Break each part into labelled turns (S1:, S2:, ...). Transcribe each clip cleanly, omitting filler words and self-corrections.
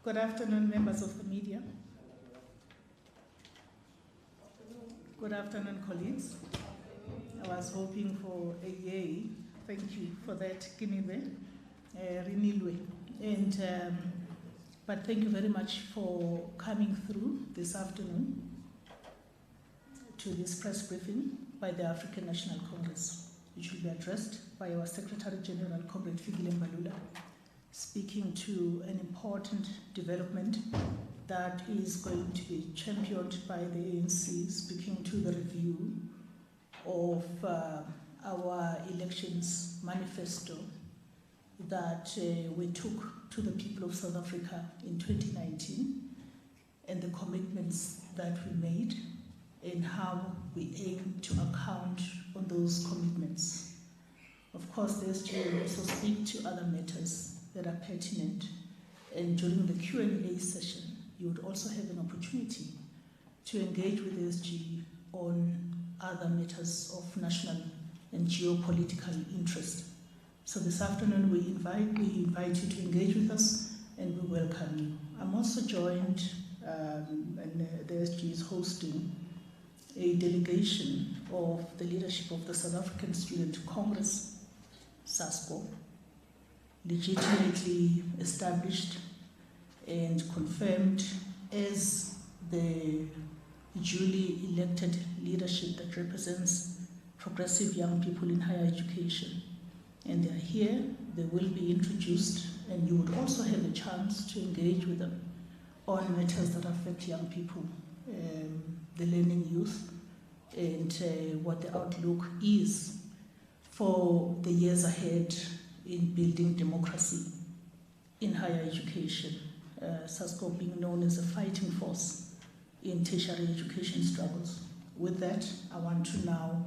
S1: Good afternoon, members of the media. Good afternoon, colleagues. I was hoping for a yay. Thank you for that, Kiniwe, Rinilwe. But thank you very much for coming through this afternoon to this press briefing by the African National Congress, which will be addressed by our Secretary General, Comrade Fikile Mbalula, speaking to an important development that is going to be championed by the ANC, speaking to the review of our elections manifesto that we took to the people of South Africa in 2019, and the commitments that we made and how we aim to account on those commitments. Of course, the SG will also speak to other matters that are pertinent, and during the Q&A session, you would also have an opportunity to engage with the SG on other matters of national and geopolitical interest. So this afternoon we invite you to engage with us, and we welcome you. I'm also joined, and the SG is hosting a delegation of the leadership of the South African Student Congress, SASCO, legitimately established and confirmed as the duly elected leadership that represents progressive young people in higher education. And they are here, they will be introduced, and you would also have a chance to engage with them on matters that affect young people, the learning youth, and what the outlook is for the years ahead in building democracy in higher education. SASCO being known as a fighting force in tertiary education struggles. With that, I want to now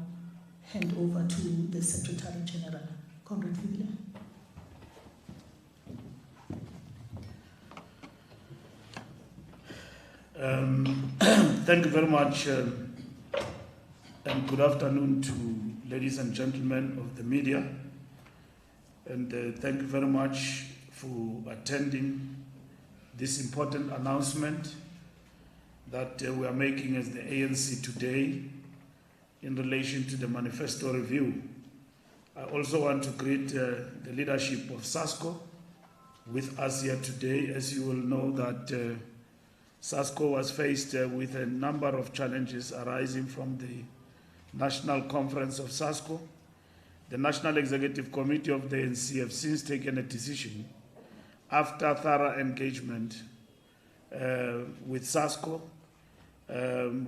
S1: hand over to the Secretary General, Comrade Fikile.
S2: Thank you very much, and good afternoon to ladies and gentlemen of the media. And thank you very much for attending this important announcement that we are making as the ANC today in relation to the Manifesto Review. I also want to greet the leadership of SASCO with us here today. As you will know that SASCO was faced with a number of challenges arising from the National Conference of SASCO. The National Executive Committee of the ANC have since taken a decision after thorough engagement with SASCO.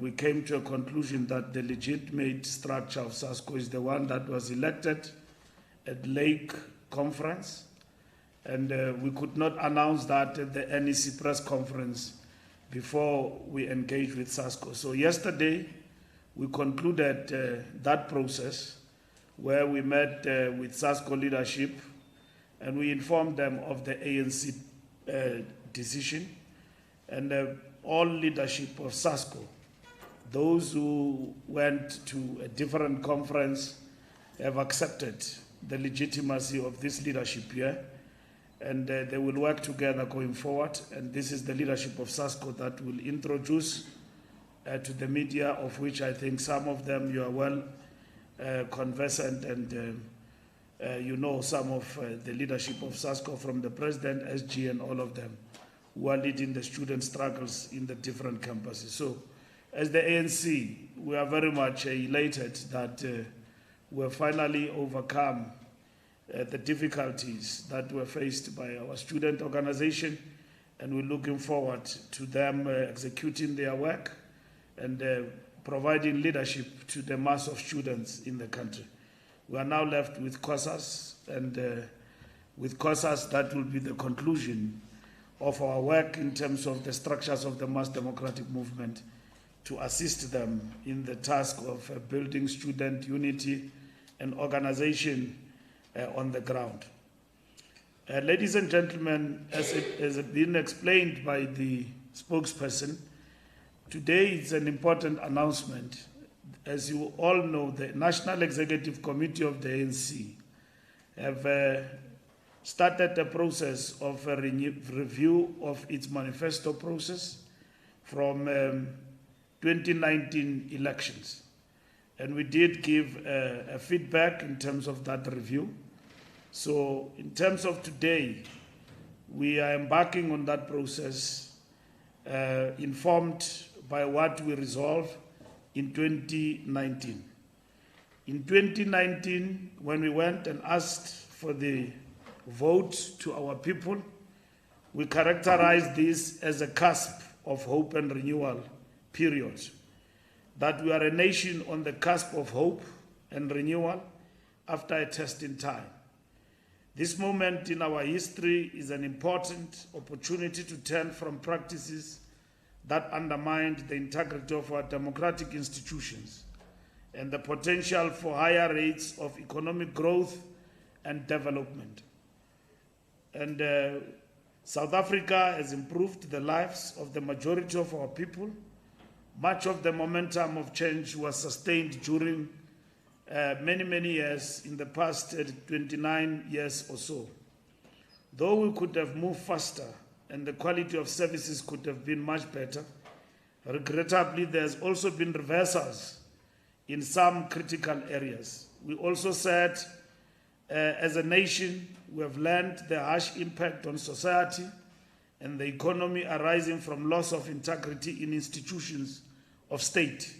S2: We came to a conclusion that the legitimate structure of SASCO is the one that was elected at Lake Conference, and we could not announce that at the NEC press conference before we engaged with SASCO. So yesterday we concluded that process, where we met with SASCO leadership and we informed them of the ANC decision, and all leadership of SASCO, those who went to a different conference, have accepted the legitimacy of this leadership here, and they will work together going forward. And this is the leadership of SASCO that will introduce to the media, of which I think some of them you are well conversant, and you know some of the leadership of SASCO, from the president, SG, and all of them who are leading the student struggles in the different campuses. So as the ANC, we are very much elated that we have finally overcome the difficulties that were faced by our student organization, and we're looking forward to them executing their work and providing leadership to the mass of students in the country. We are now left with COSAS, and with COSAS that will be the conclusion of our work in terms of the structures of the mass democratic movement, to assist them in the task of building student unity and organization on the ground. Ladies and gentlemen, as it has been explained by the spokesperson, today is an important announcement. As you all know, the National Executive Committee of the ANC have started the process of a review of its manifesto process from 2019 elections. And we did give a feedback in terms of that review. So in terms of today, we are embarking on that process, informed by what we resolved in 2019. In 2019, when we went and asked for the vote to our people, we characterized this as a cusp of hope and renewal period. That we are a nation on the cusp of hope and renewal after a testing time. This moment in our history is an important opportunity to turn from practices that undermined the integrity of our democratic institutions and the potential for higher rates of economic growth and development. And South Africa has improved the lives of the majority of our people. Much of the momentum of change was sustained during many years in the past 29 years or so. Though we could have moved faster and the quality of services could have been much better, regrettably there has also been reversals in some critical areas. We also said, as a nation, we have learned the harsh impact on society and the economy arising from loss of integrity in institutions of state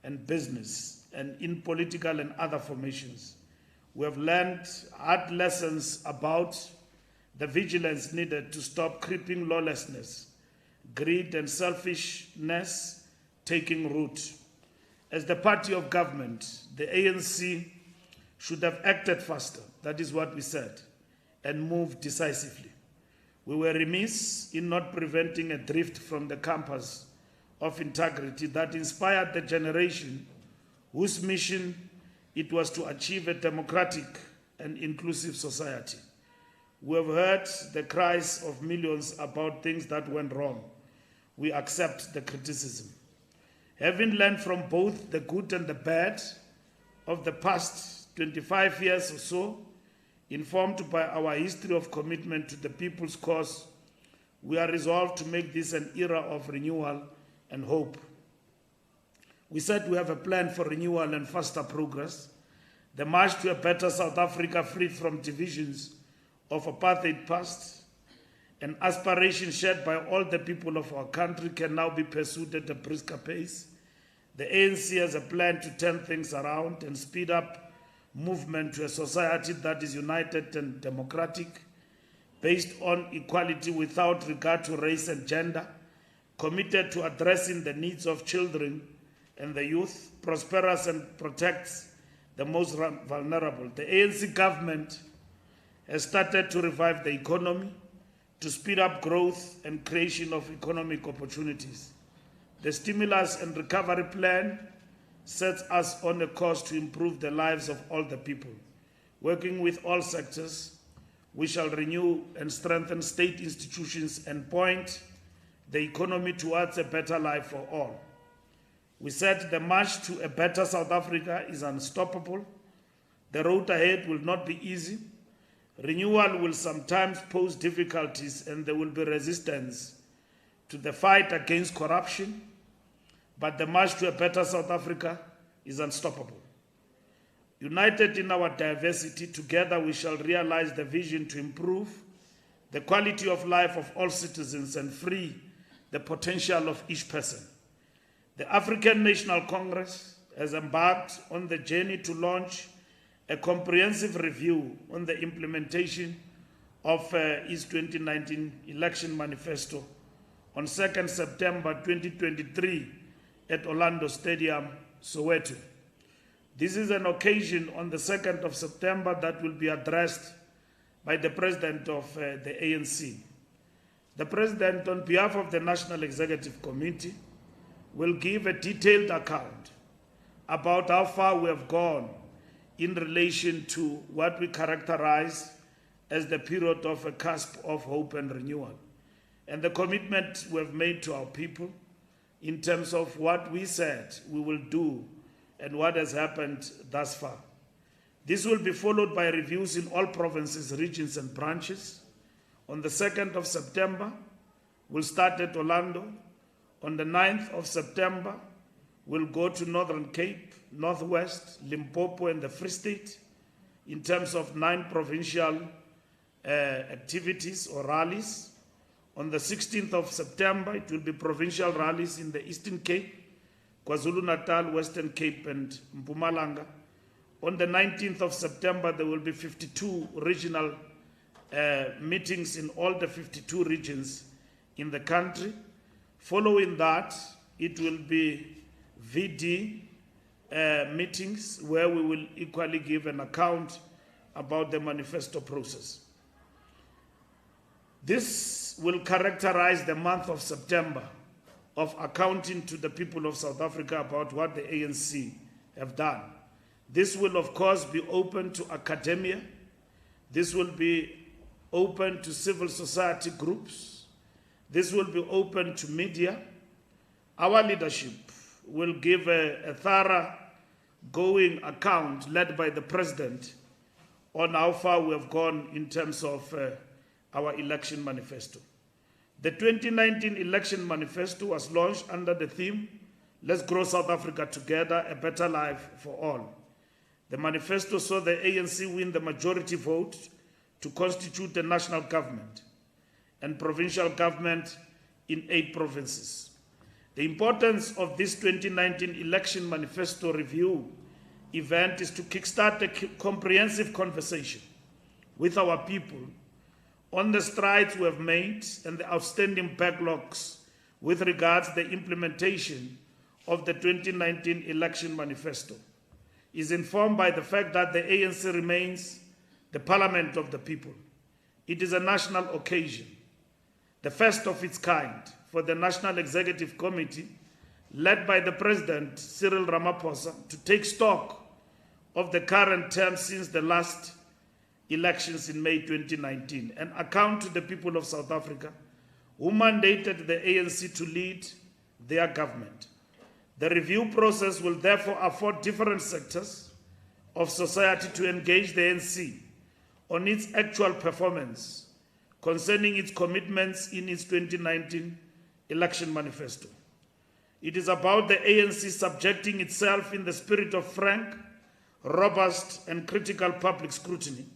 S2: and business and in political and other formations. We have learned hard lessons about the vigilance needed to stop creeping lawlessness, greed and selfishness taking root. As the party of government, the ANC should have acted faster, that is what we said, and moved decisively. We were remiss in not preventing a drift from the campus of integrity that inspired the generation whose mission it was to achieve a democratic and inclusive society. We have heard the cries of millions about things that went wrong. We accept the criticism. Having learned from both the good and the bad of the past 25 years or so, informed by our history of commitment to the people's cause, we are resolved to make this an era of renewal and hope. We said we have a plan for renewal and faster progress. The march to a better South Africa freed from divisions of apartheid past, an aspiration shared by all the people of our country, can now be pursued at a brisker pace. The ANC has a plan to turn things around and speed up movement to a society that is united and democratic, based on equality without regard to race and gender, committed to addressing the needs of children and the youth, prosperous and protects the most vulnerable. The ANC government has started to revive the economy, to speed up growth and creation of economic opportunities. The stimulus and recovery plan sets us on a course to improve the lives of all the people. Working with all sectors, we shall renew and strengthen state institutions and point the economy towards a better life for all. We said the march to a better South Africa is unstoppable. The road ahead will not be easy. Renewal will sometimes pose difficulties and there will be resistance to the fight against corruption, but the march to a better South Africa is unstoppable. United in our diversity, together we shall realize the vision to improve the quality of life of all citizens and free the potential of each person. The African National Congress has embarked on the journey to launch a comprehensive review on the implementation of its 2019 Election Manifesto on 2nd September 2023 at Orlando Stadium, Soweto. This is an occasion on the 2nd of September that will be addressed by the President of the ANC. The President, on behalf of the National Executive Committee, will give a detailed account about how far we have gone in relation to what we characterize as the period of a cusp of hope and renewal, and the commitment we have made to our people in terms of what we said we will do and what has happened thus far. This will be followed by reviews in all provinces, regions, and branches. On the 2nd of September, we'll start at Orlando. On the 9th of September, we'll go to Northern Cape, Northwest, Limpopo, and the Free State in terms of 9 provincial activities or rallies. On the 16th of September, it will be provincial rallies in the Eastern Cape, KwaZulu-Natal, Western Cape, and Mpumalanga. On the 19th of September, there will be 52 regional meetings in all the 52 regions in the country. Following that, it will be VD meetings where we will equally give an account about the manifesto process. This will characterize the month of September of accounting to the people of South Africa about what the ANC have done. This will, of course, be open to academia. This will be open to civil society groups. This will be open to media. Our leadership will give a thorough going account led by the President on how far we have gone in terms of our election manifesto. The 2019 election manifesto was launched under the theme, "Let's grow South Africa together, a better life for all." The manifesto saw the ANC win the majority vote to constitute a national government and provincial government in 8 provinces. The importance of this 2019 election manifesto review event is to kickstart a comprehensive conversation with our people on the strides we have made and the outstanding backlogs with regards to the implementation of the 2019 election manifesto. Is informed by the fact that the ANC remains the parliament of the people. It is a national occasion, the first of its kind for the National Executive Committee, led by the President, Cyril Ramaphosa, to take stock of the current term since the last elections in May 2019 and account to the people of South Africa who mandated the ANC to lead their government. The review process will therefore afford different sectors of society to engage the ANC on its actual performance concerning its commitments in its 2019 election manifesto. It is about the ANC subjecting itself in the spirit of frank, robust, and critical public scrutiny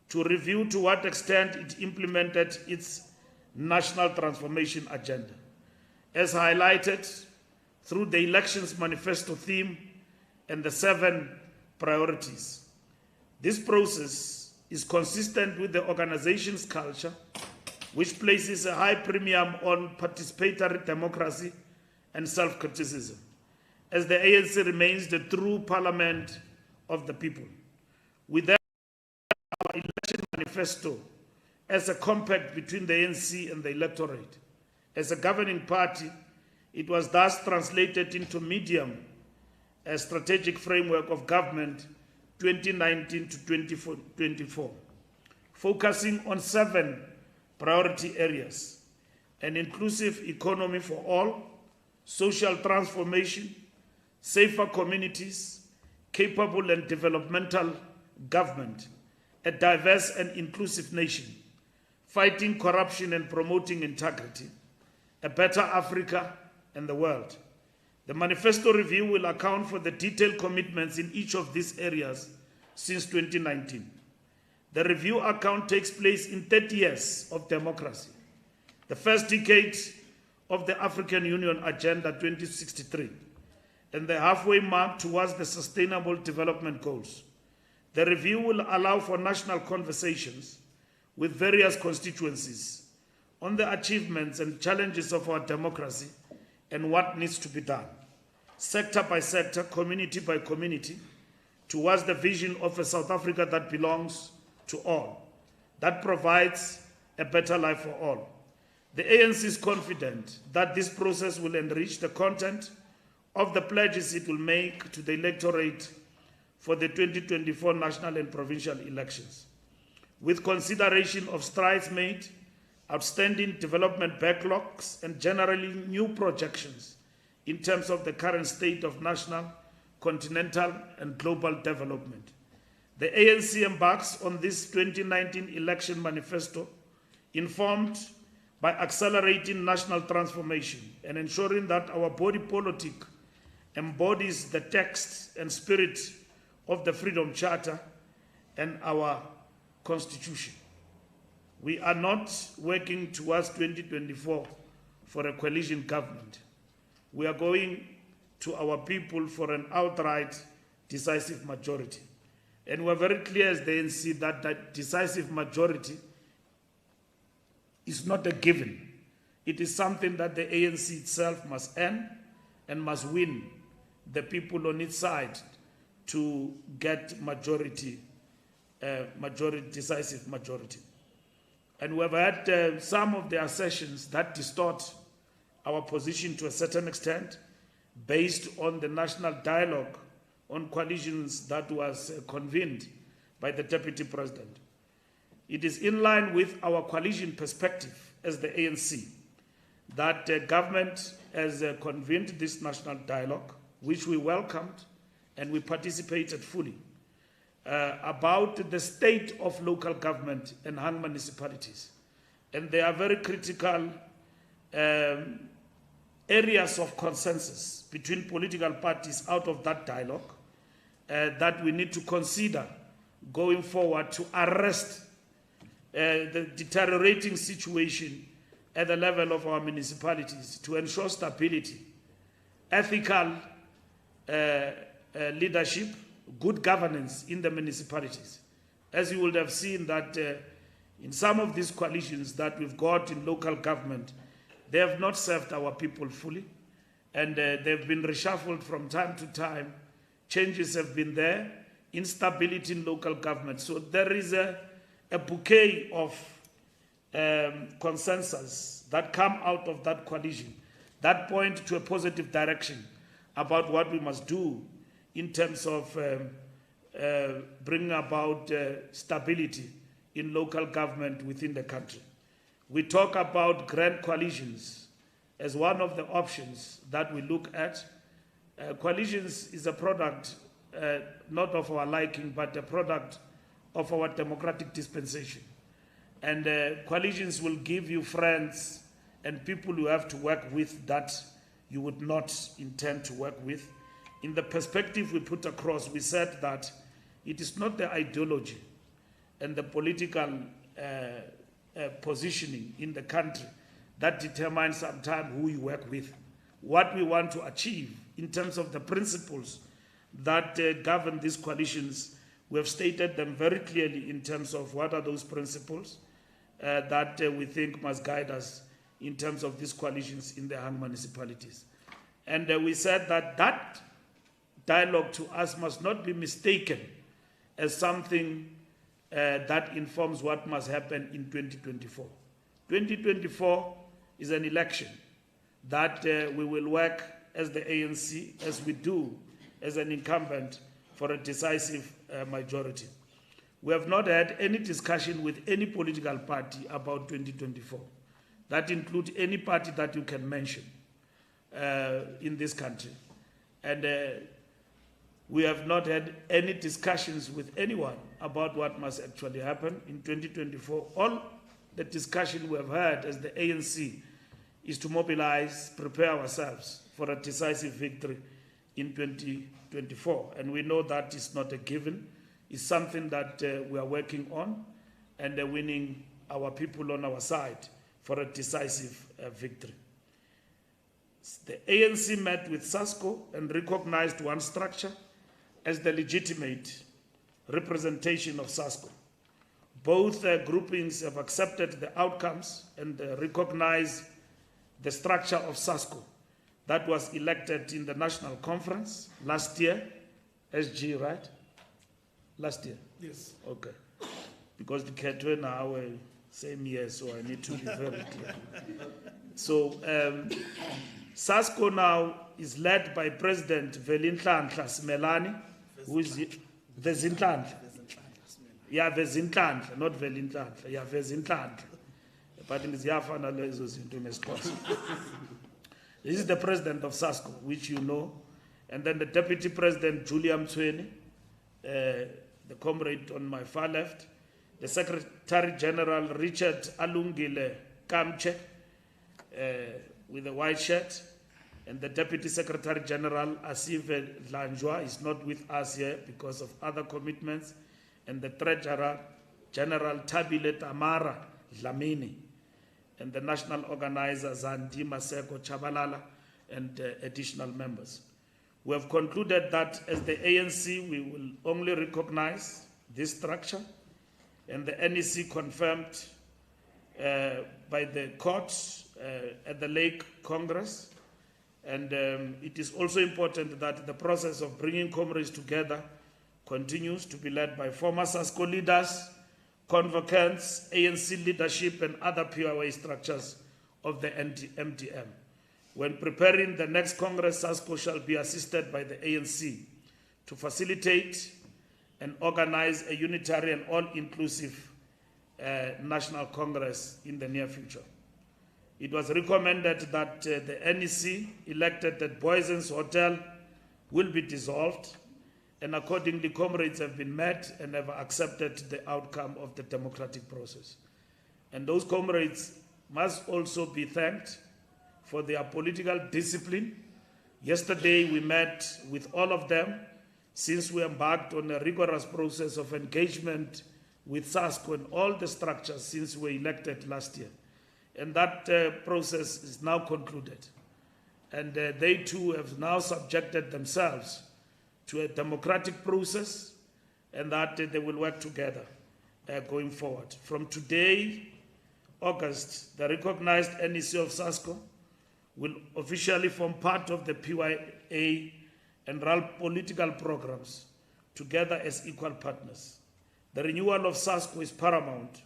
S2: to review to what extent it implemented its national transformation agenda, as highlighted through the elections manifesto theme and the 7 priorities. This process is consistent with the organization's culture, which places a high premium on participatory democracy and self-criticism, as the ANC remains the true parliament of the people. With that, our election manifesto as a compact between the ANC and the electorate. As a governing party, it was thus translated into medium a strategic framework of government 2019 to 2024, focusing on 7 priority areas: an inclusive economy for all, social transformation, safer communities, capable and developmental government, a diverse and inclusive nation, fighting corruption and promoting integrity, a better Africa and the world. The manifesto review will account for the detailed commitments in each of these areas since 2019. The review account takes place in 30 years of democracy, the first decade of the African Union Agenda 2063, and the halfway mark towards the Sustainable Development Goals. The review will allow for national conversations with various constituencies on the achievements and challenges of our democracy and what needs to be done, sector by sector, community by community, towards the vision of a South Africa that belongs to all, that provides a better life for all. The ANC is confident that this process will enrich the content of the pledges it will make to the electorate for the 2024 national and provincial elections, with consideration of strides made, outstanding development backlogs, and generally new projections in terms of the current state of national, continental, and global development. The ANC embarks on this 2019 election manifesto informed by accelerating national transformation and ensuring that our body politic embodies the text and spirit of the Freedom Charter and our Constitution. We are not working towards 2024 for a coalition government. We are going to our people for an outright decisive majority. And we're very clear as the ANC that that decisive majority is not a given. It is something that the ANC itself must earn and must win the people on its side to get decisive majority. And we've had some of the assertions that distort our position to a certain extent based on the national dialogue on coalitions that was convened by the Deputy President. It is in line with our coalition perspective as the ANC that government has convened this national dialogue, which we welcomed and we participated fully, about the state of local government and hung municipalities. And there are very critical areas of consensus between political parties out of that dialogue that we need to consider going forward to arrest the deteriorating situation at the level of our municipalities to ensure stability, ethical leadership, good governance in the municipalities. As you would have seen that in some of these coalitions that we've got in local government, they have not served our people fully, and they've been reshuffled from time to time. Changes have been there, instability in local government. So there is a bouquet of consensus that come out of that coalition that point to a positive direction about what we must do in terms of bringing about stability in local government within the country. We talk about grand coalitions as one of the options that we look at. Coalitions is a product not of our liking, but a product of our democratic dispensation. And coalitions will give you friends and people you have to work with that you would not intend to work with. In the perspective we put across, we said that it is not the ideology and the political positioning in the country that determines sometimes who you work with. What we want to achieve in terms of the principles that govern these coalitions, we have stated them very clearly in terms of what are those principles that we think must guide us in terms of these coalitions in the hung municipalities. And we said that that dialogue to us must not be mistaken as something that informs what must happen in 2024. 2024 is an election that we will work as the ANC, as we do as an incumbent, for a decisive majority. We have not had any discussion with any political party about 2024. That includes any party that you can mention in this country. And we have not had any discussions with anyone about what must actually happen in 2024. All the discussion we have had as the ANC is to mobilize, prepare ourselves for a decisive victory in 2024. And we know that is not a given. It's something that we are working on and winning our people on our side for a decisive victory. The ANC met with SASCO and recognized one structure as the legitimate representation of SASCO. Both groupings have accepted the outcomes and recognize the structure of SASCO that was elected in the National Conference last year. SG, right? Last year?
S3: Yes.
S2: Okay. Because the Ketwe now same year, so I need to be very clear. So SASCO now is led by President Velinhlanhla Simelane, who is Vezinhlanhla. Yeah, Vezinhlanhla, not Velinhlanhla. Yeah, Vezinhlanhla. But in Ziyafana lezo zinto ngesixhosa. This is the president of SASCO, which you know. And then the deputy president, Julia Mtsweni, the comrade on my far left, the Secretary General Richard Alungile Kamche with a white shirt, and the Deputy Secretary General Asive Dlanjwa is not with us here because of other commitments, and the Treasurer General Tabile Tamara Dlamini, and the National Organizer Zandi Maseko Chabalala, and additional members. We have concluded that as the ANC, we will only recognize this structure, and the NEC confirmed by the court at the Lake Congress. And it is also important that the process of bringing comrades together continues to be led by former SASCO leaders, convocants, ANC leadership, and other POA structures of the MDM. When preparing the next Congress, SASCO shall be assisted by the ANC to facilitate and organize a unitary and all-inclusive National Congress in the near future. It was recommended that the NEC elected at Boysen's Hotel will be dissolved, and accordingly comrades have been met and have accepted the outcome of the democratic process. And those comrades must also be thanked for their political discipline. Yesterday we met with all of them since we embarked on a rigorous process of engagement with SASCO and all the structures since we were elected last year. And that process is now concluded. And they too have now subjected themselves to a democratic process, and that they will work together going forward. From today, August, the recognized NEC of SASCO will officially form part of the PYA and run political programs together as equal partners. The renewal of SASCO is paramount,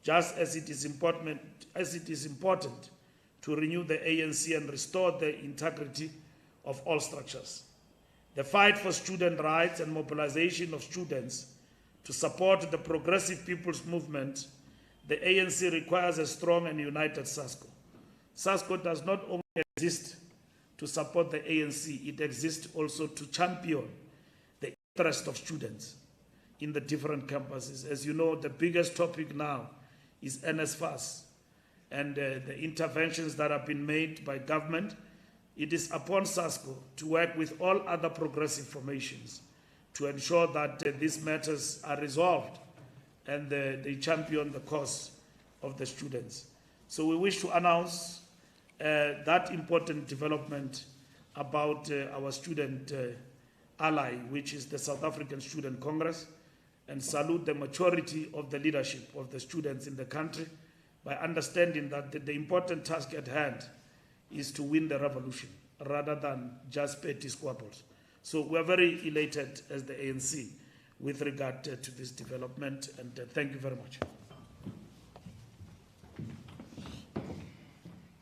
S2: just as it is important to renew the ANC and restore the integrity of all structures. The fight for student rights and mobilization of students to support the progressive people's movement, the ANC requires a strong and united SASCO. SASCO does not only exist to support the ANC, it exists also to champion the interest of students in the different campuses. As you know, the biggest topic now is NSFAS and the interventions that have been made by government. It is upon SASCO to work with all other progressive formations to ensure that these matters are resolved and they champion the cause of the students. So we wish to announce that important development about our student ally, which is the South African Student Congress, and salute the maturity of the leadership of the students in the country by understanding that the important task at hand is to win the revolution rather than just petty squabbles. So we are very elated as the ANC with regard to this development, and thank you very much.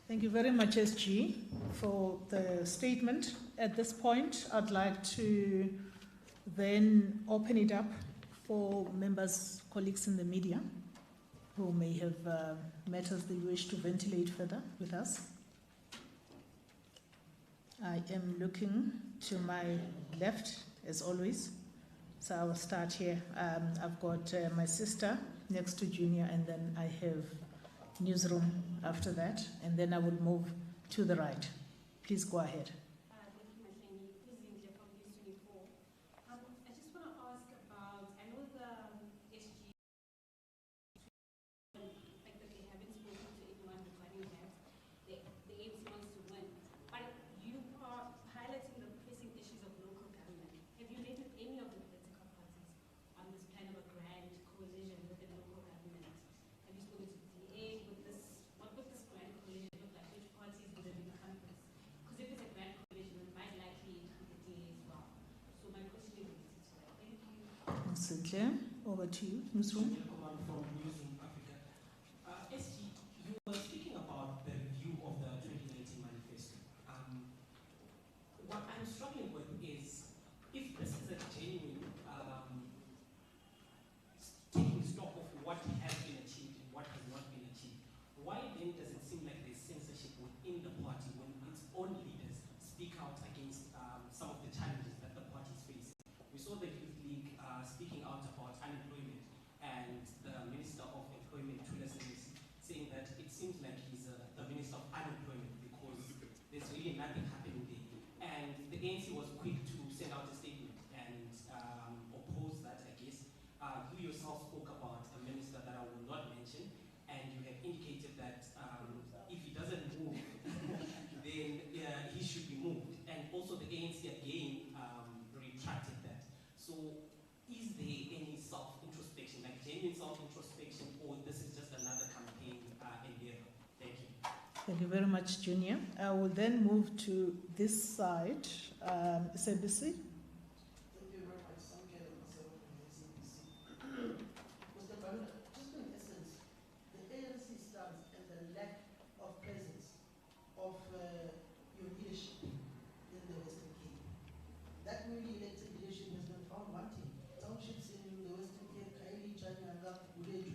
S1: Thank you very much, SG, for the statement. At this point, I'd like to then open it up for members, colleagues in the media who may have matters they wish to ventilate further with us. I am looking to my left, as always. So I will start here. I've got my sister next to Junior, and then I have newsroom after that, and then I will move to the right. Please go ahead. Over to you, Newsroom.
S3: From Newsroom Africa. SG, you were speaking about the review of the 2019 manifesto. What I'm struggling with is, if this is a genuine taking stock of what has been achieved and what has not been achieved, why then does it seem like there's censorship within the party when its own leaders speak out against some of the challenges that the party is facing? We saw the Youth League speaking out ANC was quick to send out a statement and oppose that, I guess. You yourself spoke about a minister that I will not mention, and you have indicated that if he doesn't move, then he should be moved. And also the ANC again retracted that. So is there any self-introspection, like genuine self-introspection, or this is just another campaign endeavor? Thank you.
S1: Thank you very much, Junior. I will then move to this side. SABC.
S4: Thank you very much. I'm Kevin myself from the SABC. Mr. Mbalula, just in essence, the ANC stance and the lack of presence of your leadership in the Western Cape. That newly elected leadership has been found wanting. Townships in the Western Cape, Kaili, Chanyanga, Buleju,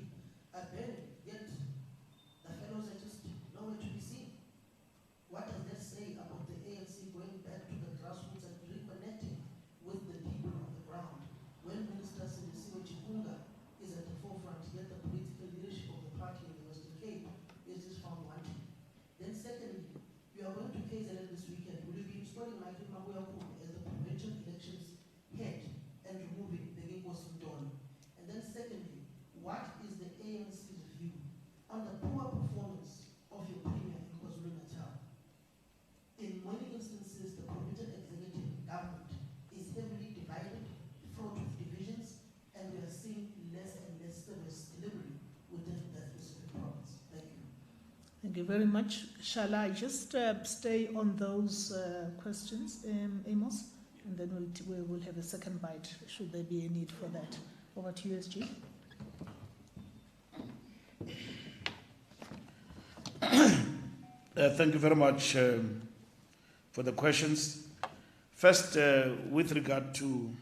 S4: are burning, yet the fellows are just nowhere to be seen. What does that say about the ANC going back to the grassroots and reconnecting with the people on the ground? When Minister Sindisiwe Chikunga is at the forefront, yet the political leadership of the party in the Western Cape is just found wanting. Then secondly, we are going to KZN this weekend. Will you be installing Michael Mabuyaku as the provincial elections head and removing the Nkosi Mtolo? And then secondly, what is the ANC's view on the poor performance of your premier in KwaZulu-Natal? In many instances, the provincial executive government is heavily divided, fraught with divisions, and we are seeing less and less service delivery within that specific province. Thank you.
S1: Thank you very much. Shall I just stay on those questions, Amos? And then we will have a second bite, should there be a need for that. Over to you, SG.
S2: Thank you very much for the questions. First, with regard to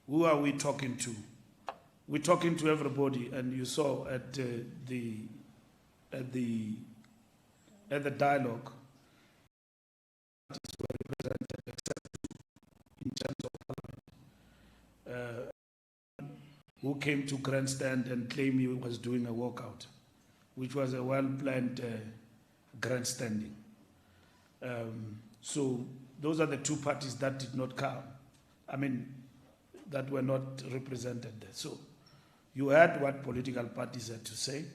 S2: who are we talking to? We're talking to everybody, and you saw at the dialogue were represented except in terms of parliament, who came to grandstand and claimed he was doing a walkout, which was a well-planned grandstanding. So those are the two parties that did not come. I mean, that were not represented there. So you heard what political parties had to say.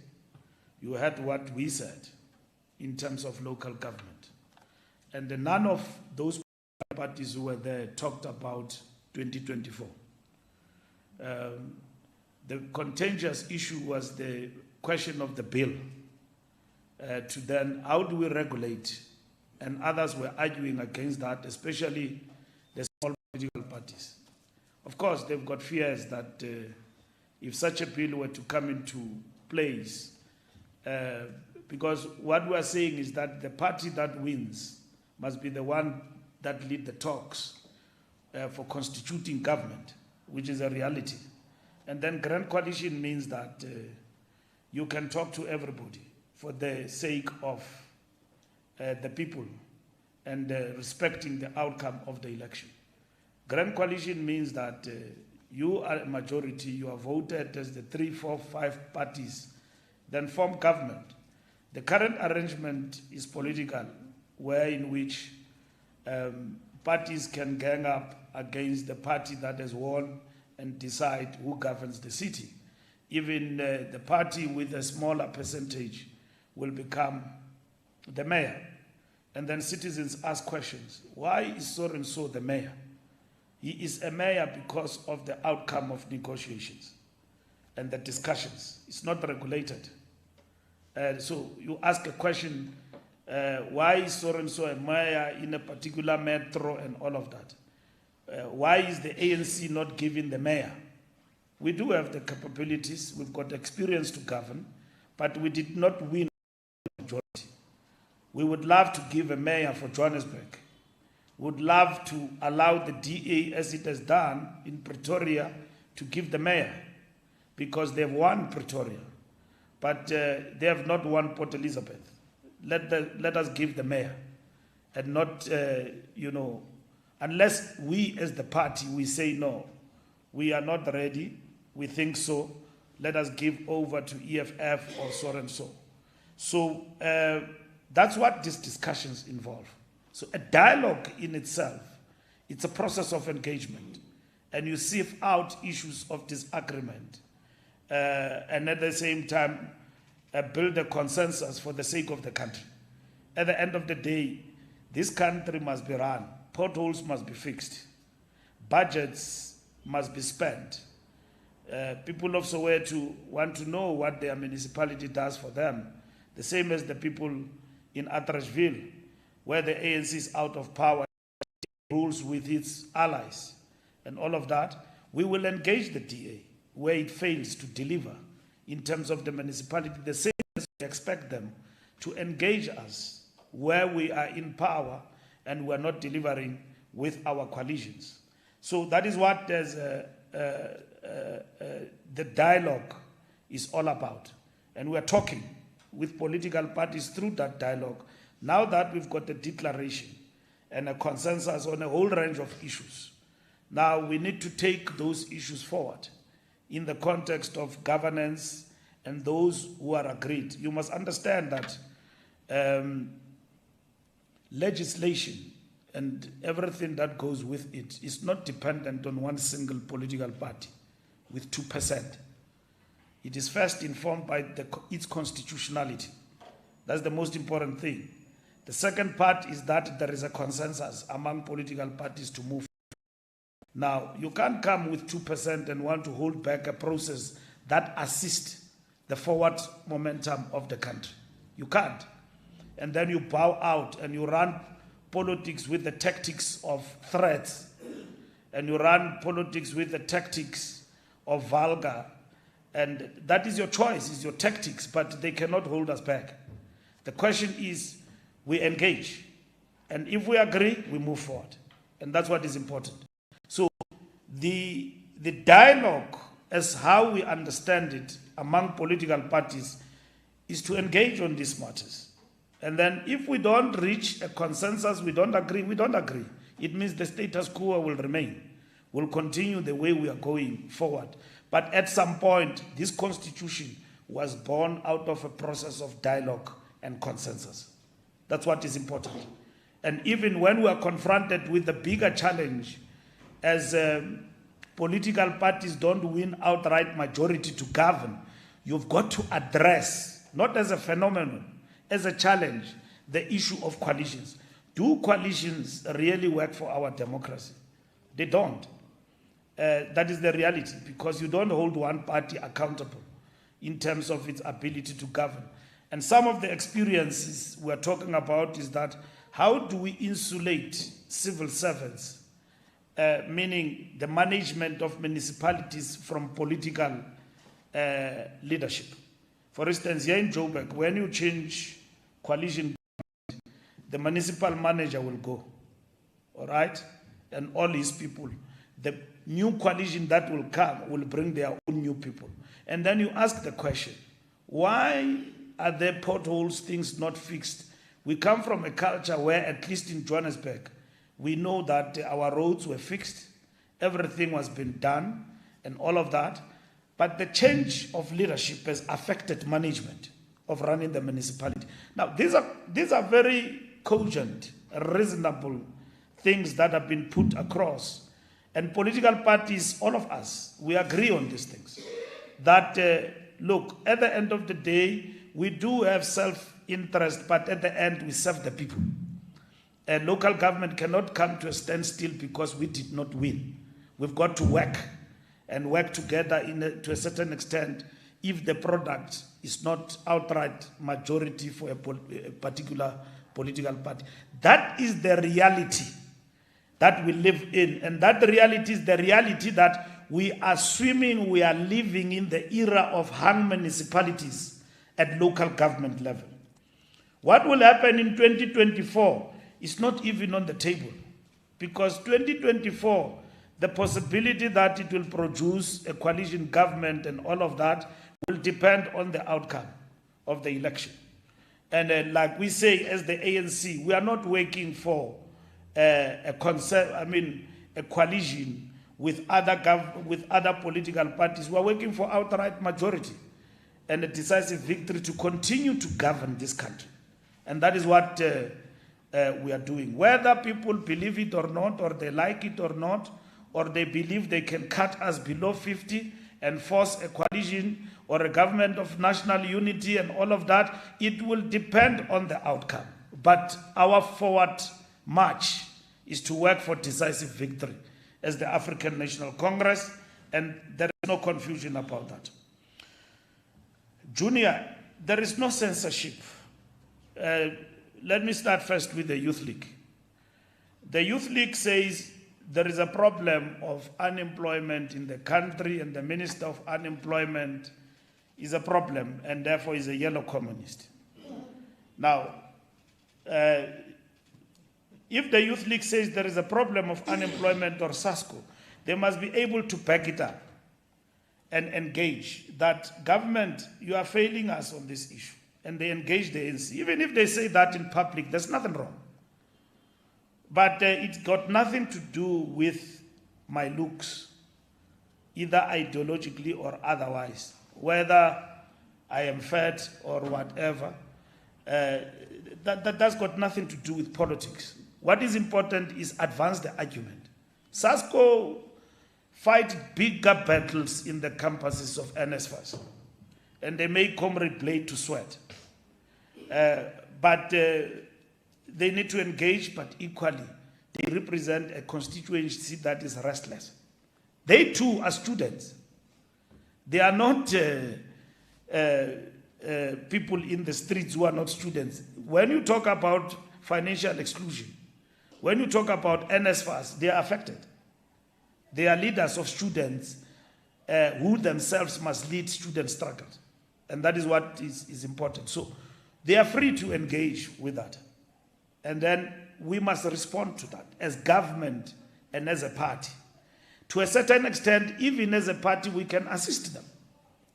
S2: You heard what we said in terms of local government. And none of those parties who were there talked about 2024. The contentious issue was the question of the bill. To then, how do we regulate? And others were arguing against that, especially the small political parties. Of course, they've got fears that if such a bill were to come into place, because what we are saying is that the party that wins must be the one that lead the talks for constituting government, which is a reality. And then grand coalition means that you can talk to everybody for the sake of the people and respecting the outcome of the election. Grand coalition means that you are a majority, you are voted as the 3, 4, 5 parties, then form government. The current arrangement is political, where in which parties can gang up against the party that has won and decide who governs the city. Even the party with a smaller percentage will become the mayor. And then citizens ask questions. Why is so-and-so the mayor? He is a mayor because of the outcome of negotiations and the discussions. It's not regulated. So you ask a question, why is so-and-so a mayor in a particular metro and all of that? Why is the ANC not giving the mayor? We do have the capabilities, we've got experience to govern, but we did not win the majority. We would love to give a mayor for Johannesburg. We would love to allow the DA, as it has done in Pretoria, to give the mayor, because they've won Pretoria, but they have not won Port Elizabeth. Let us give the mayor, and not, unless we as the party, we say no, we are not ready, we think so, let us give over to EFF or so and so. So that's what these discussions involve. So a dialogue in itself, it's a process of engagement. And you sift out issues of disagreement. And at the same time, build a consensus for the sake of the country. At the end of the day, this country must be run. Potholes must be fixed. Budgets must be spent. People of Soweto want to know what their municipality does for them. The same as the people in Atteridgeville, where the ANC is out of power, rules with its allies and all of that. We will engage the DA where it fails to deliver in terms of the municipality, the same as we expect them to engage us where we are in power and we are not delivering with our coalitions. So that is what the dialogue is all about. And we are talking with political parties through that dialogue. Now that we've got a declaration and a consensus on a whole range of issues, now we need to take those issues forward in the context of governance and those who are agreed. You must understand that legislation and everything that goes with it is not dependent on one single political party with 2%. It is first informed by its constitutionality. That's the most important thing. The second part is that there is a consensus among political parties to move. Now, you can't come with 2% and want to hold back a process that assists the forward momentum of the country. You can't. And then you bow out and you run politics with the tactics of threats, and you run politics with the tactics of vulgar, and that is your choice, is your tactics, but they cannot hold us back. The question is, we engage, and if we agree, we move forward, and that's what is important. So the dialogue, as how we understand it among political parties, is to engage on these matters. And then if we don't reach a consensus, we don't agree, it means the status quo will remain. We'll continue the way we are going forward. But at some point, this constitution was born out of a process of dialogue and consensus. That's what is important. And even when we are confronted with the bigger challenge, as political parties don't win outright majority to govern, you've got to address, not as a phenomenon, as a challenge, the issue of coalitions. Do coalitions really work for our democracy? They don't. That is the reality, because you don't hold one party accountable in terms of its ability to govern. And some of the experiences we're talking about is that how do we insulate civil servants, meaning the management of municipalities, from political leadership? For instance, here in Joburg, when you change coalition, the municipal manager will go, all right? And all his people. The new coalition that will come will bring their own new people. And then you ask the question, why are there potholes, things not fixed? We come from a culture where, at least in Johannesburg, we know that our roads were fixed, everything was being done, and all of that. But the change of leadership has affected management of running the municipality. Now, these are very cogent, reasonable things that have been put across. And political parties, all of us, we agree on these things. That, look, at the end of the day, we do have self-interest, but at the end, we serve the people. And local government cannot come to a standstill because we did not win. We've got to work and work together to a certain extent if the product is not outright majority for a particular political party. That is the reality that we live in. And that reality is the reality that we are swimming, we are living in the era of hung municipalities at local government level. What will happen in 2024 is not even on the table, because 2024, the possibility that it will produce a coalition government and all of that will depend on the outcome of the election. And like we say, as the ANC, we are not working for a coalition with other political parties. We are working for outright majority and a decisive victory to continue to govern this country. And that is what we are doing. Whether people believe it or not, or they like it or not, or they believe they can cut us below 50 and force a coalition or a government of national unity and all of that, it will depend on the outcome. But our forward march is to work for decisive victory as the African National Congress, and there is no confusion about that. Junior, there is no censorship. Let me start first with the Youth League. The Youth League says there is a problem of unemployment in the country, and the Minister of Unemployment is a problem, and therefore is a yellow communist. Now, if the Youth League says there is a problem of unemployment or SASCO, they must be able to back it up and engage that government, you are failing us on this issue. And they engage the ANC. Even if they say that in public, there's nothing wrong. But it's got nothing to do with my looks, either ideologically or otherwise. Whether I am fat or whatever, that's got nothing to do with politics. What is important is advance the argument. SASCO fight bigger battles in the campuses of NSFAS, and they make Comrade Blade to sweat. But they need to engage, but equally, they represent a constituency that is restless. They too are students. They are not people in the streets who are not students. When you talk about financial exclusion, when you talk about NSFAS, they are affected. They are leaders of students who themselves must lead student struggles. And that is what is important. So they are free to engage with that. And then we must respond to that as government and as a party. To a certain extent, even as a party, we can assist them.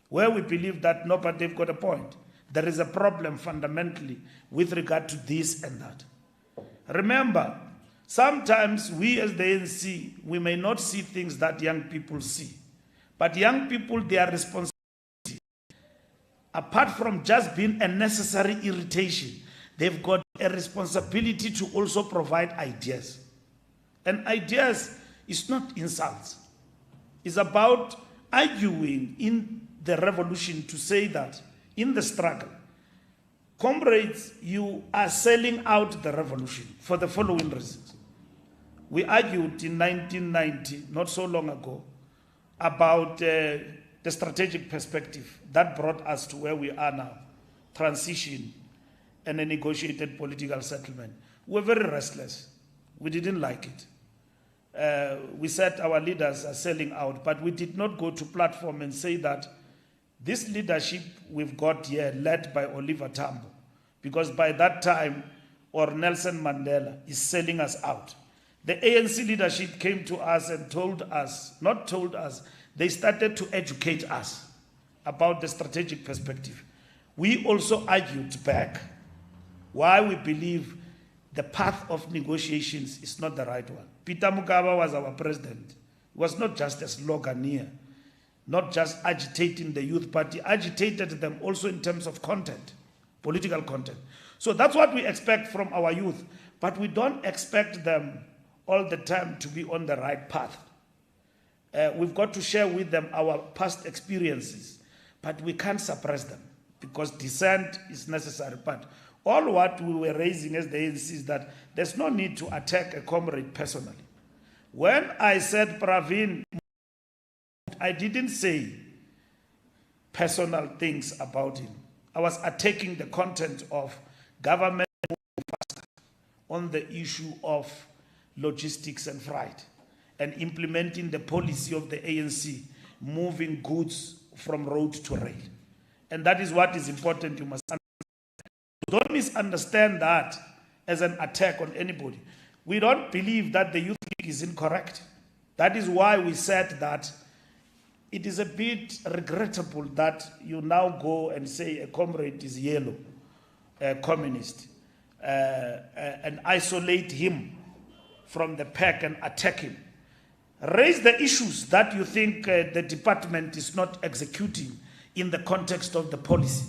S2: Where we believe that, no, but they've got a point. There is a problem fundamentally with regard to this and that. Remember, sometimes we as the ANC, we may not see things that young people see. But young people, their responsibility, apart from just being a necessary irritation, they've got a responsibility to also provide ideas. And ideas is not insults. It's about arguing in the revolution to say that in the struggle, comrades, you are selling out the revolution for the following reasons. We argued in 1990, not so long ago, about the strategic perspective that brought us to where we are now, transition and a negotiated political settlement. We were very restless. We didn't like it. We said our leaders are selling out, but we did not go to platform and say that this leadership we've got here, led by Oliver Tambo, because by that time, or Nelson Mandela is selling us out. The ANC leadership came to us and told us, not told us, they started to educate us about the strategic perspective. We also argued back why we believe the path of negotiations is not the right one. Peter Mugabe was our president. He was not just a sloganeer, not just agitating the youth party, agitated them also in terms of content, political content. So that's what we expect from our youth, but we don't expect them all the time to be on the right path. We've got to share with them our past experiences, but we can't suppress them because dissent is necessary. But all what we were raising as the ANC is that there's no need to attack a comrade personally. When I said Pravin, I didn't say personal things about him. I was attacking the content of government on the issue of logistics and freight and implementing the policy of the ANC, moving goods from road to rail. And that is what is important. You must understand. Don't misunderstand that as an attack on anybody. We don't believe that the Youth League is incorrect. That is why we said that it is a bit regrettable that you now go and say a comrade is yellow, a communist, and isolate him from the pack and attack him. Raise the issues that you think the department is not executing in the context of the policy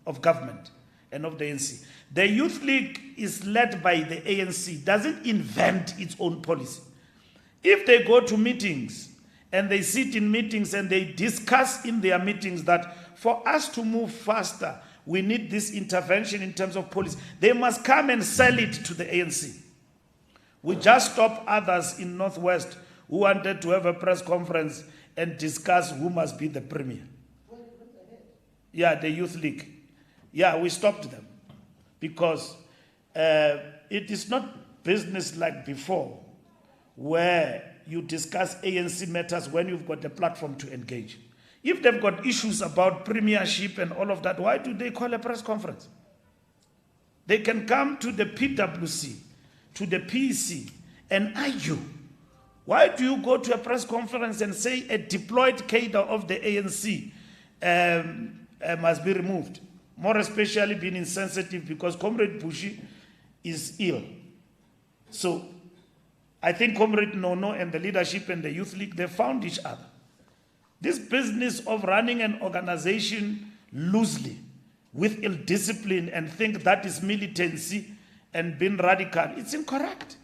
S2: of government. and of the ANC. The Youth League is led by the ANC, doesn't invent its own policy. If they go to meetings and they sit in meetings and they discuss in their meetings that for us to move faster, we need this intervention in terms of policy, they must come and sell it to the ANC. We just stopped others in Northwest who wanted to have a press conference and discuss who must be the premier. Yeah, the Youth League. Yeah, we stopped them because it is not business like before where you discuss ANC matters when you've got a platform to engage. If they've got issues about premiership and all of that, why do they call a press conference? They can come to the PwC, to the PEC, and argue. Why do you go to a press conference and say a deployed cadre of the ANC must be removed? More especially being insensitive because Comrade Bushi is ill. So I think Comrade Nono and the leadership and the Youth League, they found each other. This business of running an organization loosely with ill discipline and think that is militancy and being radical, it's incorrect.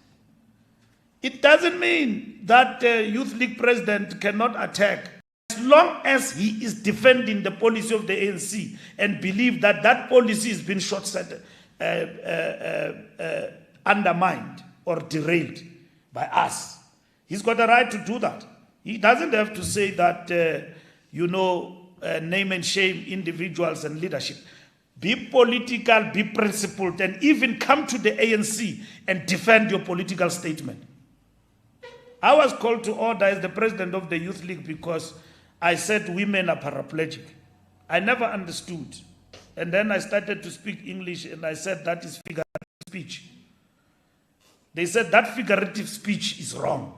S2: It doesn't mean that the Youth League president cannot attack. As long as he is defending the policy of the ANC and believe that that policy has been short-sighted, undermined or derailed by us, he's got a right to do that. He doesn't have to say that, name and shame individuals and leadership. Be political, be principled, and even come to the ANC and defend your political statement. I was called to order as the president of the Youth League because I said women are paraplegic. I never understood. And then I started to speak English and I said that is figurative speech. They said that figurative speech is wrong.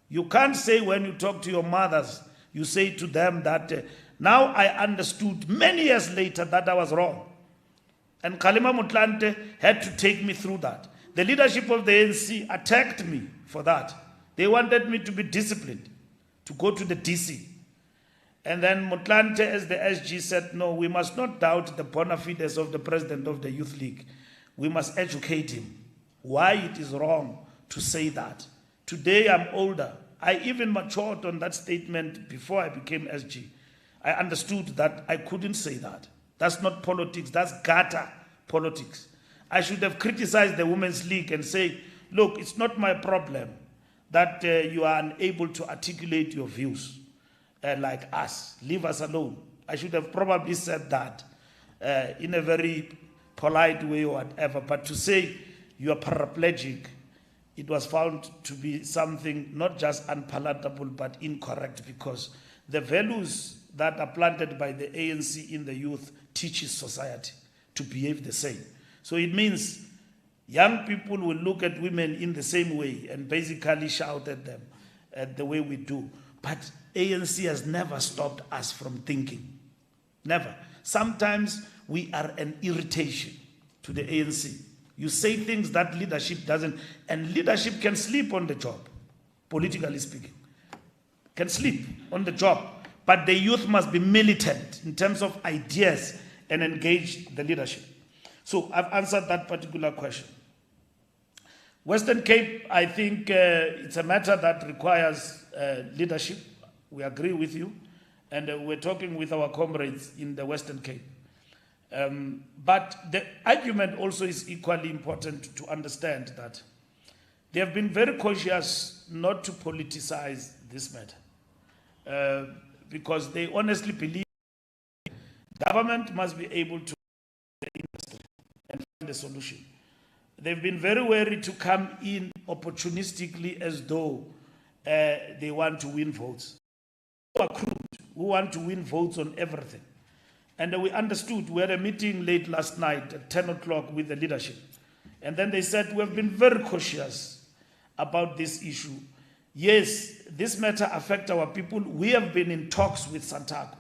S2: You can't say when you talk to your mothers, you say to them that now I understood many years later that I was wrong. And Kgalema Motlanthe had to take me through that. The leadership of the ANC attacked me for that. They wanted me to be disciplined, to go to the DC. And then Motlanthe, as the SG, said, no, we must not doubt the bona fides of the president of the Youth League. We must educate him why it is wrong to say that. Today I'm older. I even matured on that statement before I became SG. I understood that I couldn't say that. That's not politics, that's gutter politics. I should have criticized the Women's League and say, look, it's not my problem that you are unable to articulate your views like us. Leave us alone. I should have probably said that in a very polite way or whatever. But to say you are paraplegic, it was found to be something not just unpalatable but incorrect because the values that are planted by the ANC in the youth teaches society to behave the same. So it means young people will look at women in the same way and basically shout at them the way we do. But ANC has never stopped us from thinking. Never. Sometimes we are an irritation to the ANC. You say things that leadership doesn't, and leadership can sleep on the job, politically speaking. Can sleep on the job. But the youth must be militant in terms of ideas and engage the leadership. So I've answered that particular question. Western Cape, I think it's a matter that requires leadership. We agree with you. And we're talking with our comrades in the Western Cape. But the argument also is equally important to understand that they have been very cautious not to politicize this matter. Because they honestly believe government must be able to the industry and find a solution. They've been very wary to come in opportunistically as though they want to win votes. Who are crude, who want to win votes on everything. And we understood, we had a meeting late last night at 10 o'clock with the leadership. And then they said, we have been very cautious about this issue. Yes, this matter affects our people. We have been in talks with Santaco.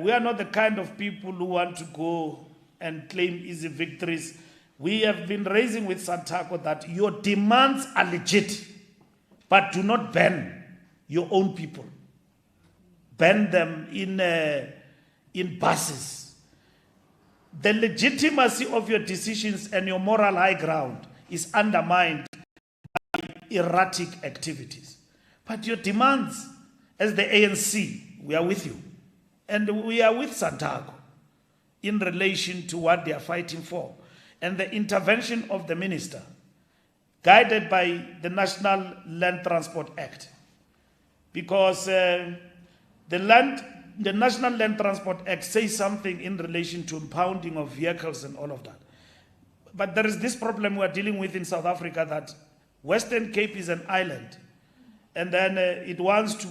S2: We are not the kind of people who want to go and claim easy victories. We have been raising with Santaco that your demands are legit, but do not ban your own people. Ban them in buses. the legitimacy of your decisions and your moral high ground is undermined by erratic activities. But your demands, as the ANC, we are with you. And we are with Santago in relation to what they are fighting for. And the intervention of the minister, guided by the National Land Transport Act. Because the National Land Transport Act says something in relation to impounding of vehicles and all of that. But there is this problem we are dealing with in South Africa, that Western Cape is an island, and then it wants to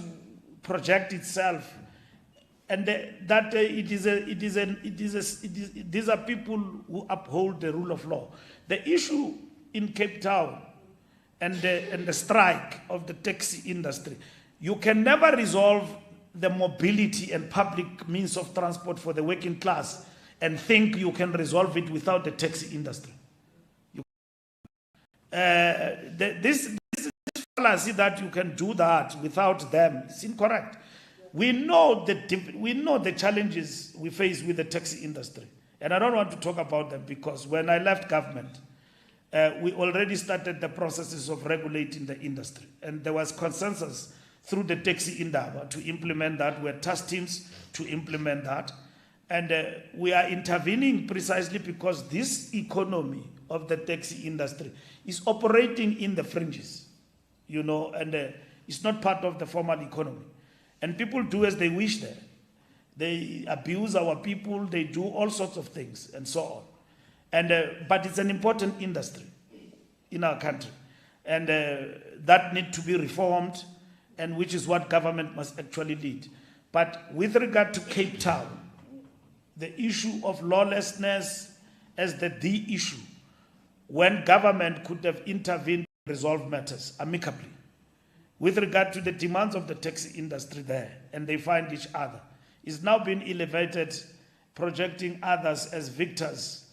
S2: project itself, and these are people who uphold the rule of law. The issue in Cape Town and the strike of the taxi industry, you can never resolve the mobility and public means of transport for the working class and think you can resolve it without the taxi industry. This fallacy that you can do that without them is incorrect. We know the challenges we face with the taxi industry, and I don't want to talk about them because when I left government, we already started the processes of regulating the industry, and there was consensus through the taxi indaba to implement that. We had task teams to implement that, and we are intervening precisely because this economy of the taxi industry is operating in the fringes, and it's not part of the formal economy. And people do as they wish there. They abuse our people, they do all sorts of things, and so on. But it's an important industry in our country, and that needs to be reformed, and which is what government must actually lead. But with regard to Cape Town, the issue of lawlessness as the issue, when government could have intervened to resolve matters amicably, with regard to the demands of the taxi industry there, and they find each other, is now being elevated, projecting others as victors.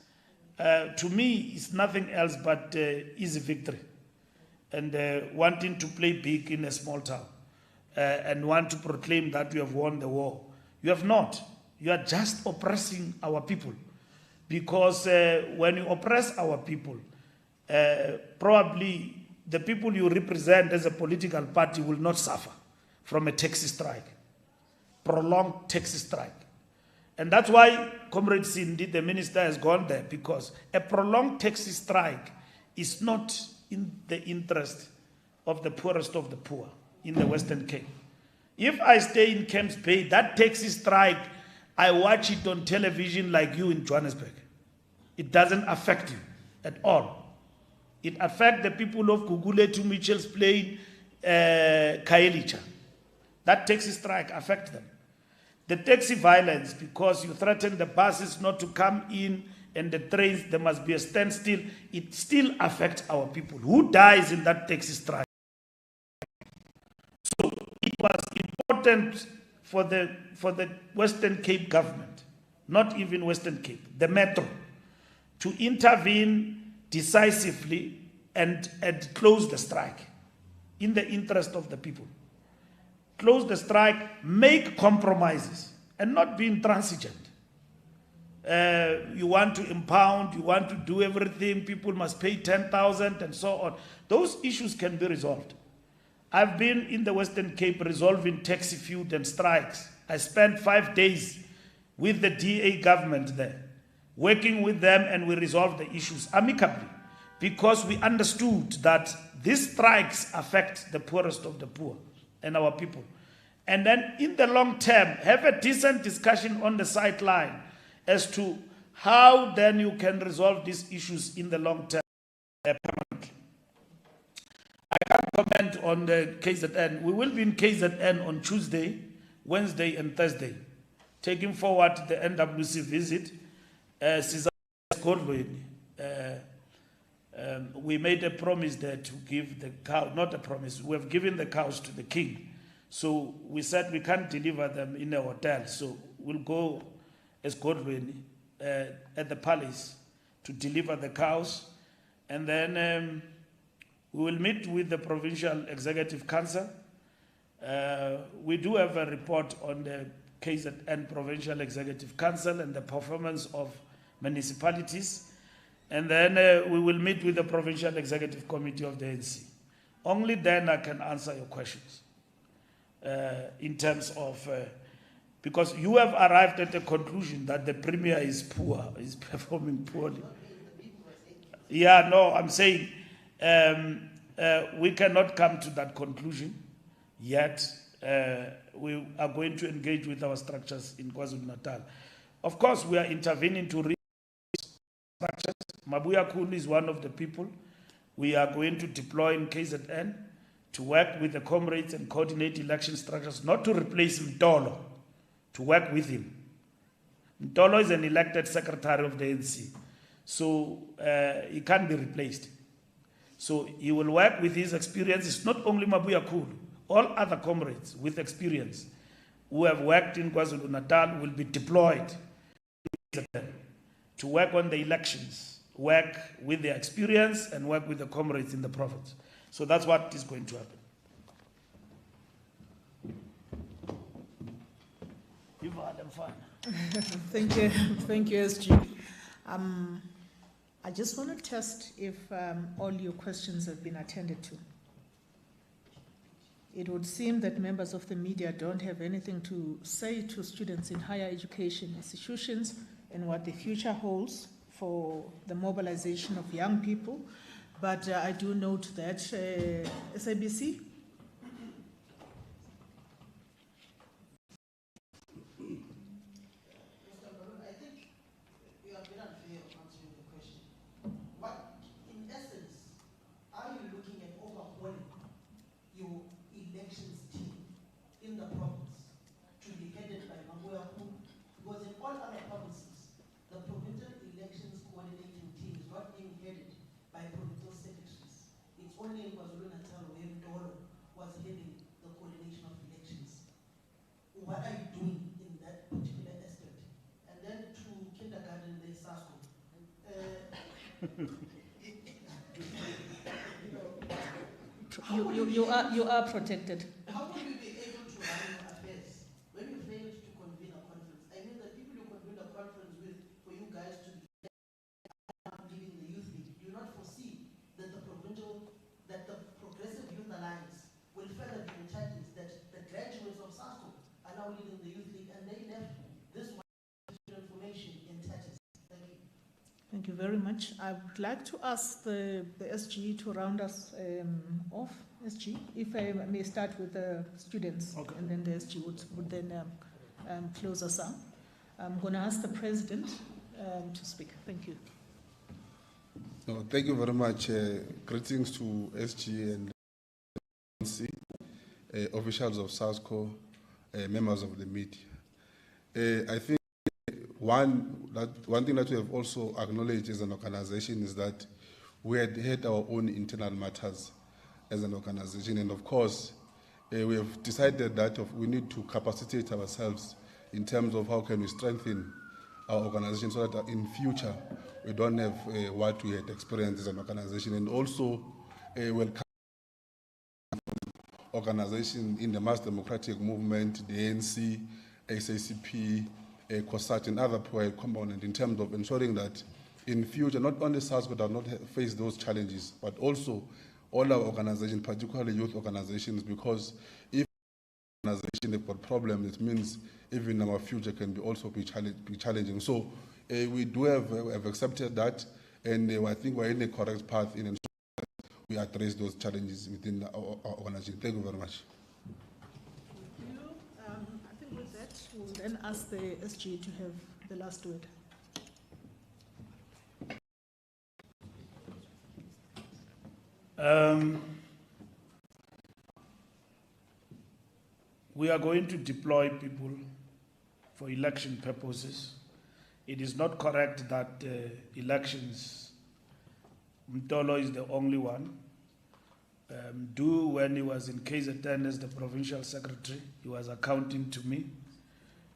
S2: To me, it's nothing else but easy victory, and wanting to play big in a small town, and want to proclaim that you have won the war. You have not. You are just oppressing our people, because when you oppress our people, probably the people you represent as a political party will not suffer from a taxi strike, prolonged taxi strike. And that's why Comrade Cindy, the minister, has gone there, because a prolonged taxi strike is not in the interest of the poorest of the poor in the Western Cape. If I stay in Camps Bay, that taxi strike, I watch it on television like you in Johannesburg. It doesn't affect you at all. It affects the people of Kugule to Mitchell's Plain, Kaelicha. That taxi strike affects them. The taxi violence, because you threaten the buses not to come in and the trains, there must be a standstill, it still affects our people. Who dies in that taxi strike? So it was important for the Western Cape government, not even Western Cape, the Metro, to intervene decisively and close the strike in the interest of the people. Close the strike, make compromises, and not be intransigent. You want to impound, you want to do everything, people must pay 10,000 and so on. Those issues can be resolved. I've been in the Western Cape resolving taxi feud and strikes. I spent 5 days with the DA government there, working with them, and we resolved the issues amicably, because we understood that these strikes affect the poorest of the poor and our people. And then in the long term, have a decent discussion on the sideline as to how then you can resolve these issues in the long term permanently. I can't comment on the KZN. We will be in KZN on Tuesday, Wednesday, and Thursday, taking forward the NWC visit. We made a promise there to give the cow, not a promise, we have given the cows to the king. So we said we can't deliver them in a hotel, so we'll go as Godwin at the palace to deliver the cows. And then we will meet with the Provincial Executive Council. We do have a report on the KZN Provincial Executive Council and the performance of municipalities. And then we will meet with the Provincial Executive Committee of the ANC. Only then I can answer your questions in terms of, because you have arrived at a conclusion that the Premier is poor, is performing poorly. Yeah, no, I'm saying we cannot come to that conclusion yet. We are going to engage with our structures in KwaZulu-Natal. Of course, we are intervening to structures. Mabuya Kun is one of the people we are going to deploy in KZN to work with the comrades and coordinate election structures, not to replace Mtolo, to work with him. Mtolo is an elected secretary of the ANC, so he can't be replaced. So he will work with his experience. It's not only Mabuya Kun, all other comrades with experience who have worked in KwaZulu-Natal will be deployed to work on the elections, work with their experience and work with the comrades in the province. So that's what is going to happen.
S1: Thank you, SG. I just want to test if all your questions have been attended to. It would seem that members of the media don't have anything to say to students in higher education institutions and what the future holds for the mobilization of young people. But I do note that SABC.
S4: Mr. Mbalula, I think you have been unfair of answering the question. What, in essence, are you looking at overhauling your elections team in the province to be headed by Mabuya Kun? Because in all other provinces, the provincial elections coordinating team is not being headed by provincial secretaries. It's only in KwaZulu-Natal where Mtolo was heading the coordination of elections. What are you doing in that particular aspect? And then to kindergarten, there's SASCO.
S1: You are protected.
S4: How will you be able to run your affairs when you failed to convene a conference? I mean, the people you convened a conference with for you guys to be leading the youth league, do you not foresee that the Progressive Youth Alliance will further be in charges, that the graduates of SASCO are now leading the youth league and they left this one information in tatters? Thank you.
S1: Thank you very much. I would like to ask the SG to round us off. SG, if I may start with the students,
S2: okay,
S1: and then the SG would then close us out. I'm going to ask the President to speak. Thank you.
S5: No, thank you very much. Greetings to SG and ANC, officials of SASCO, members of the media. I think one thing that we have also acknowledged as an organization is that we had our own internal matters as an organization, and of course, we have decided that we need to capacitate ourselves in terms of how can we strengthen our organization so that in future we don't have what we had experienced as an organization, and also will organization in the mass democratic movement, the ANC, SACP, COSAT, and other components in terms of ensuring that in future not only SASCO does not face those challenges, but also all our organizations, particularly youth organizations, because if organization have got problems, it means even our future can be also be challenging. So we do have accepted that, and I think we're in the correct path in ensuring that we address those challenges within our organization. Thank you very much.
S1: Thank you. I think with that, we'll then ask the SG to have the last word.
S2: We are going to deploy people for election purposes. It is not correct that elections, Mtolo is the only one. When he was in KZN as the provincial secretary, he was accounting to me.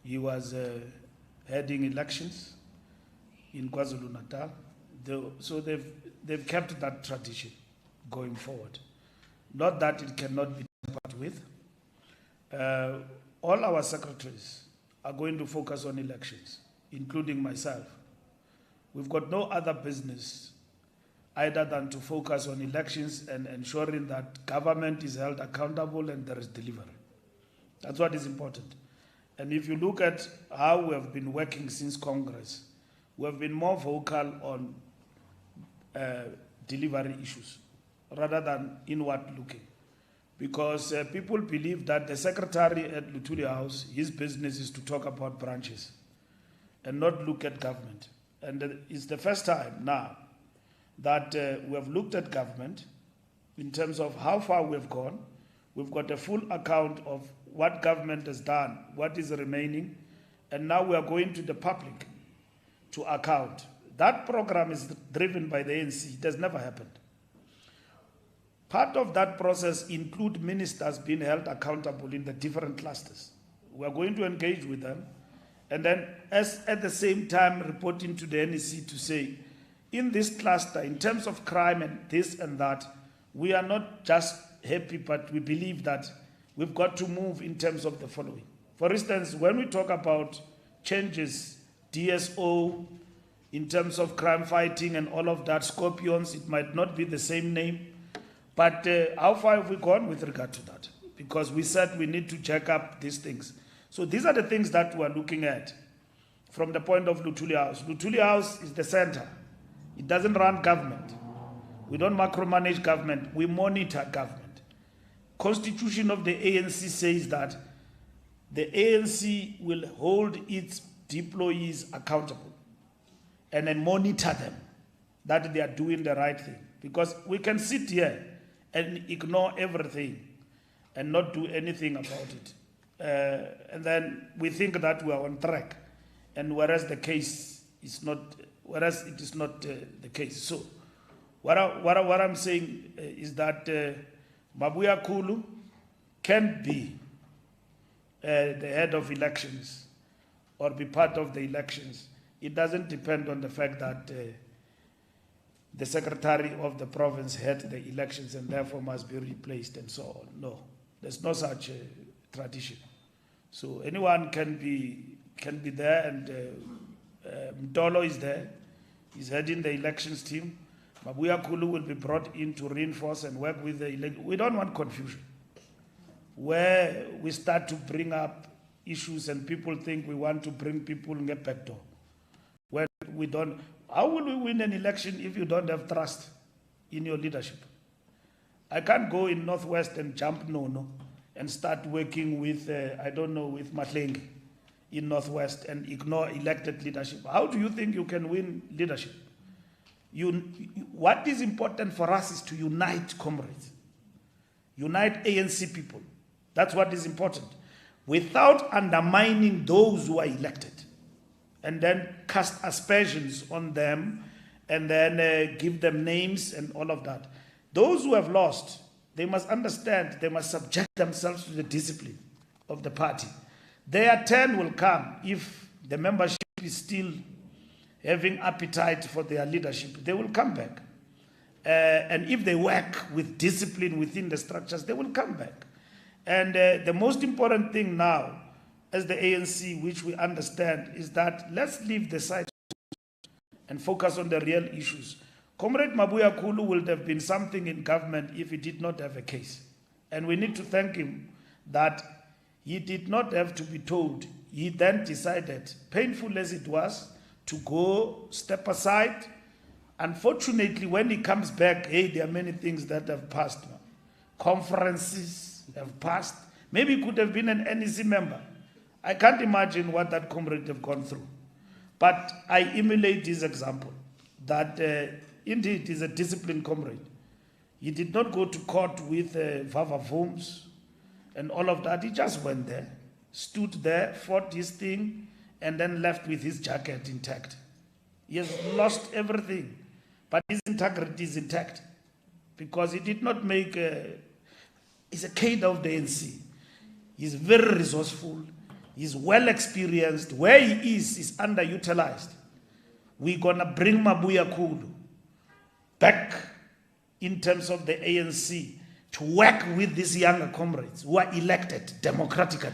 S2: He was heading elections in KwaZulu-Natal. So they've kept that tradition going forward. Not that it cannot be tampered with. All our secretaries are going to focus on elections, including myself. we've got no other business either than to focus on elections and ensuring that government is held accountable and there is delivery. That's what is important. And if you look at how we have been working since Congress, we have been more vocal on delivery issues rather than inward looking. Because people believe that the secretary at Luthuli House, his business is to talk about branches and not look at government. And it's the first time now that we have looked at government in terms of how far we've gone. We've got a full account of what government has done, what is remaining, and now we are going to the public to account. That program is driven by the ANC. It has never happened. Part of that process include ministers being held accountable in the different clusters. We are going to engage with them, and then at the same time reporting to the NEC to say, in this cluster, in terms of crime and this and that, we are not just happy, but we believe that we've got to move in terms of the following. For instance, when we talk about changes, DSO, in terms of crime fighting and all of that, Scorpions, it might not be the same name, but how far have we gone with regard to that? Because we said we need to check up these things. So these are the things that we're looking at from the point of Luthuli House. Luthuli House is the center. It doesn't run government. We don't micromanage government. We monitor government. Constitution of the ANC says that the ANC will hold its deployees accountable and then monitor them, that they are doing the right thing. Because we can sit here and ignore everything and not do anything about it. And then we think that we are on track, and whereas the case is not, whereas it is not the case. So what I'm saying is that Mabuya Kulu can be the head of elections or be part of the elections. It doesn't depend on the fact that the secretary of the province had the elections and therefore must be replaced and so on. No, there's no such tradition. So anyone can be there, and Mtolo is there. He's heading the elections team. Mabuya Kulu will be brought in to reinforce and work with the elect. We don't want confusion, where we start to bring up issues and people think we want to bring people in a back door. When we don't, how will we win an election if you don't have trust in your leadership? I can't go in Northwest and jump no and start working with, I don't know, with Matleng in Northwest and ignore elected leadership. How do you think you can win leadership? What is important for us is to unite comrades, unite ANC people. That's what is important, without undermining those who are elected, and then cast aspersions on them, and then give them names and all of that. Those who have lost, they must understand, they must subject themselves to the discipline of the party. Their turn will come if the membership is still having appetite for their leadership. They will come back. And if they work with discipline within the structures, they will come back. And the most important thing now, as the ANC, which we understand, is that let's leave the side and focus on the real issues. Comrade Mabuya Kulu would have been something in government if he did not have a case. And we need to thank him that he did not have to be told. He then decided, painful as it was, to go step aside. Unfortunately, when he comes back, hey, there are many things that have passed. Conferences have passed. Maybe he could have been an NEC member. I can't imagine what that comrade have gone through. But I emulate his example, that indeed he's a disciplined comrade. He did not go to court with vavavoms and all of that. He just went there, stood there, fought his thing, and then left with his jacket intact. He has lost everything, but his integrity is intact because he did not make he's a cadre of the ANC. He's very resourceful. He's well experienced. Where he is underutilized. We're going to bring Mabuya Kulu back in terms of the ANC to work with these younger comrades who are elected democratically.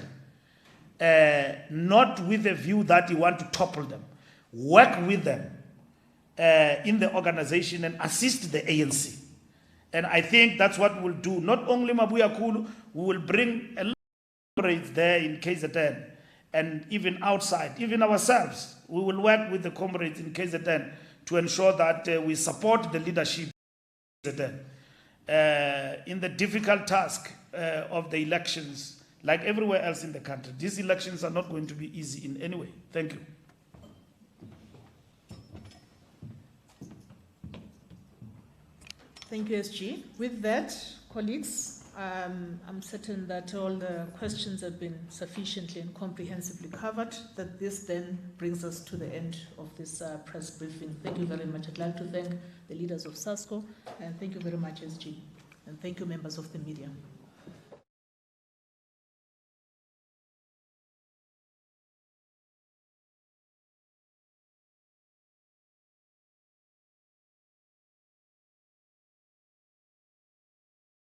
S2: Not with a view that you want to topple them. Work with them in the organization and assist the ANC. And I think that's what we'll do. Not only Mabuya Kulu, we will bring a lot of comrades there in KZN and even outside, even ourselves. We will work with the comrades in KZN to ensure that we support the leadership in KZN in the difficult task of the elections, like everywhere else in the country. These elections are not going to be easy in any way. Thank you.
S1: Thank you, SG. With that, colleagues, I'm certain that all the questions have been sufficiently and comprehensively covered, that this then brings us to the end of this press briefing. Thank you very much. I'd like to thank the leaders of SASCO, and thank you very much, SG. And thank you, members of the media.